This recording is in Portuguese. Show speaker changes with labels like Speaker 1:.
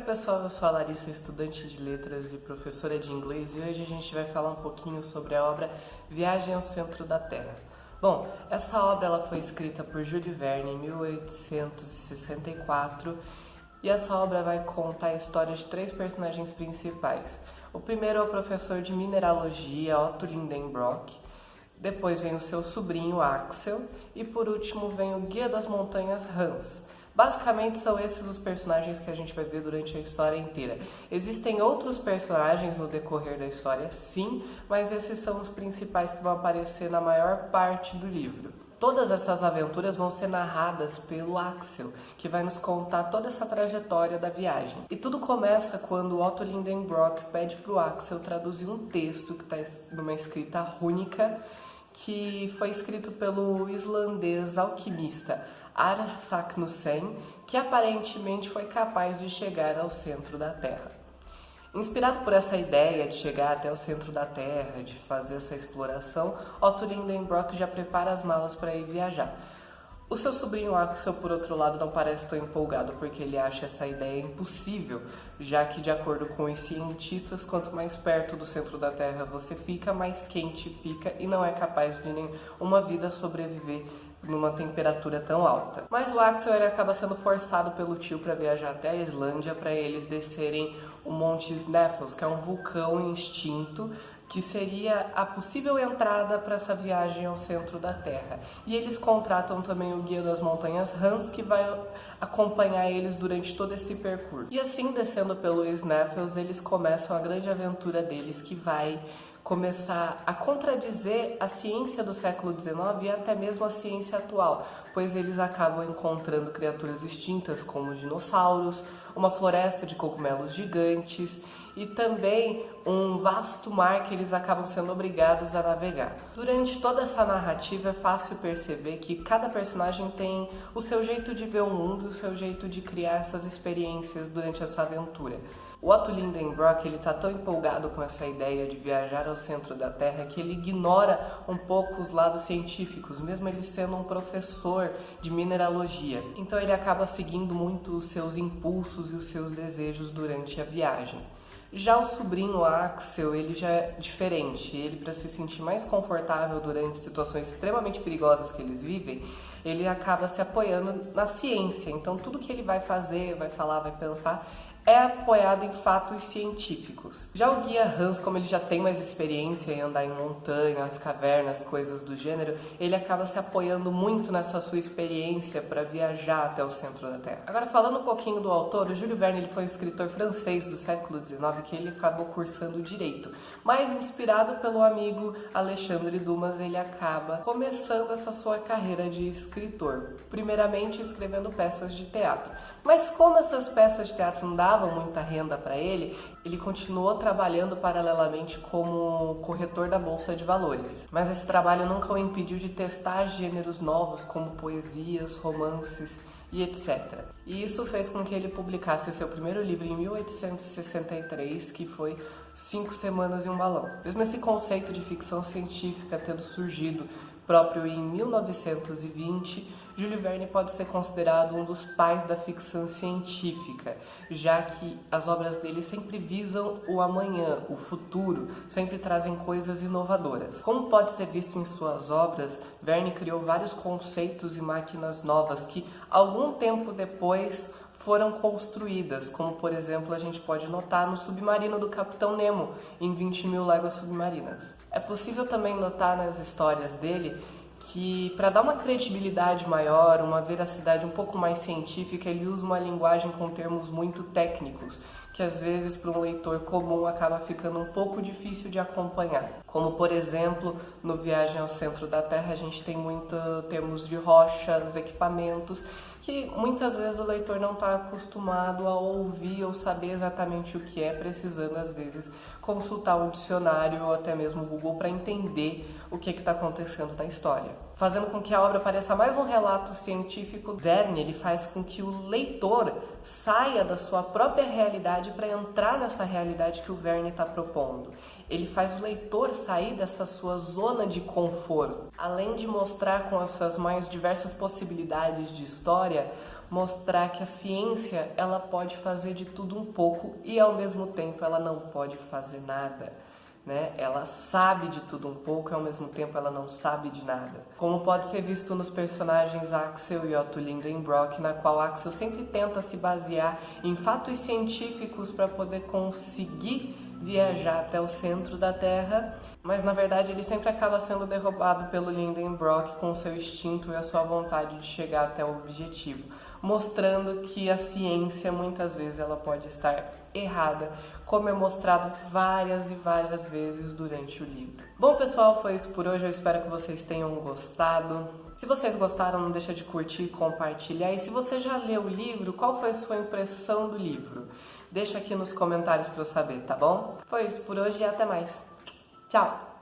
Speaker 1: pessoal, eu sou a Larissa, estudante de letras e professora de inglês, e hoje a gente vai falar um pouquinho sobre a obra Viagem ao Centro da Terra. Bom, essa obra ela foi escrita por Júlio Verne em 1864 e essa obra vai contar a história de três personagens principais. O primeiro é o professor de mineralogia Otto Lidenbrock, depois vem o seu sobrinho Axel e por último vem o guia das montanhas Hans. Basicamente são esses os personagens que a gente vai ver durante a história inteira. Existem outros personagens no decorrer da história, sim, mas esses são os principais que vão aparecer na maior parte do livro. Todas essas aventuras vão ser narradas pelo Axel, que vai nos contar toda essa trajetória da viagem. E tudo começa quando Otto Lidenbrock pede para o Axel traduzir um texto que está numa escrita rúnica, que foi escrito pelo islandês alquimista Arsaknussemm, que aparentemente foi capaz de chegar ao centro da Terra. Inspirado por essa ideia de chegar até o centro da Terra, de fazer essa exploração, Otto Lidenbrock já prepara as malas para ir viajar. O seu sobrinho Axel, por outro lado, não parece tão empolgado porque ele acha essa ideia impossível, já que, de acordo com os cientistas, quanto mais perto do centro da Terra você fica, mais quente fica e não é capaz de nenhuma vida sobreviver numa temperatura tão alta. Mas o Axel ele acaba sendo forçado pelo tio para viajar até a Islândia para eles descerem o Monte Snæfell, que é um vulcão extinto, que seria a possível entrada para essa viagem ao centro da Terra. E eles contratam também o guia das montanhas Hans, que vai acompanhar eles durante todo esse percurso. E assim, descendo pelo Snæfell, eles começam a grande aventura deles, que vai começar a contradizer a ciência do século XIX e até mesmo a ciência atual, pois eles acabam encontrando criaturas extintas como os dinossauros, uma floresta de cogumelos gigantes e também um vasto mar que eles acabam sendo obrigados a navegar. Durante toda essa narrativa é fácil perceber que cada personagem tem o seu jeito de ver o mundo e o seu jeito de criar essas experiências durante essa aventura. O Otto Lidenbrock ele está tão empolgado com essa ideia de viajar ao centro da Terra que ele ignora um pouco os lados científicos, mesmo ele sendo um professor de mineralogia. Então ele acaba seguindo muito os seus impulsos e os seus desejos durante a viagem. Já o sobrinho Axel, ele já é diferente. Ele, para se sentir mais confortável durante situações extremamente perigosas que eles vivem, ele acaba se apoiando na ciência. Então tudo que ele vai fazer, vai falar, vai pensar é apoiado em fatos científicos. Já o guia Hans, como ele já tem mais experiência em andar em montanhas, cavernas, coisas do gênero, ele acaba se apoiando muito nessa sua experiência para viajar até o centro da Terra. Agora, falando um pouquinho do autor, o Júlio Verne ele foi um escritor francês do século XIX que ele acabou cursando Direito, mas inspirado pelo amigo Alexandre Dumas, ele acaba começando essa sua carreira de escritor, primeiramente escrevendo peças de teatro. Mas como essas peças de teatro não davam muita renda para ele, ele continuou trabalhando paralelamente como corretor da Bolsa de Valores. Mas esse trabalho nunca o impediu de testar gêneros novos como poesias, romances e etc. E isso fez com que ele publicasse seu primeiro livro em 1863, que foi 5 Semanas em um Balão. Mesmo esse conceito de ficção científica tendo surgido próprio em 1920, Júlio Verne pode ser considerado um dos pais da ficção científica, já que as obras dele sempre visam o amanhã, o futuro, sempre trazem coisas inovadoras. Como pode ser visto em suas obras, Verne criou vários conceitos e máquinas novas que, algum tempo depois, foram construídas, como por exemplo a gente pode notar no submarino do Capitão Nemo, em 20.000 Léguas Submarinas. É possível também notar nas histórias dele que, para dar uma credibilidade maior, uma veracidade um pouco mais científica, ele usa uma linguagem com termos muito técnicos, que às vezes para um leitor comum acaba ficando um pouco difícil de acompanhar. Como por exemplo, no Viagem ao Centro da Terra a gente tem muitos termos de rochas, equipamentos, que muitas vezes o leitor não está acostumado a ouvir ou saber exatamente o que é, precisando às vezes consultar um dicionário ou até mesmo o Google para entender o que está acontecendo na história. Fazendo com que a obra pareça mais um relato científico, Verne ele faz com que o leitor saia da sua própria realidade para entrar nessa realidade que o Verne está propondo. Ele faz o leitor sair dessa sua zona de conforto. Além de mostrar com essas mais diversas possibilidades de história, mostrar que a ciência ela pode fazer de tudo um pouco e ao mesmo tempo ela não pode fazer nada. Né? Ela sabe de tudo um pouco e ao mesmo tempo ela não sabe de nada. Como pode ser visto nos personagens Axel e Otto Lindenbrock, na qual Axel sempre tenta se basear em fatos científicos para poder conseguir viajar até o centro da Terra, mas na verdade ele sempre acaba sendo derrubado pelo Lindenbrock com seu instinto e a sua vontade de chegar até o objetivo, mostrando que a ciência muitas vezes ela pode estar errada, como é mostrado várias e várias vezes durante o livro. Bom pessoal, foi isso por hoje, eu espero que vocês tenham gostado. Se vocês gostaram, não deixa de curtir e compartilhar. E se você já leu o livro, qual foi a sua impressão do livro? Deixa aqui nos comentários para eu saber, tá bom? Foi isso por hoje e até mais. Tchau!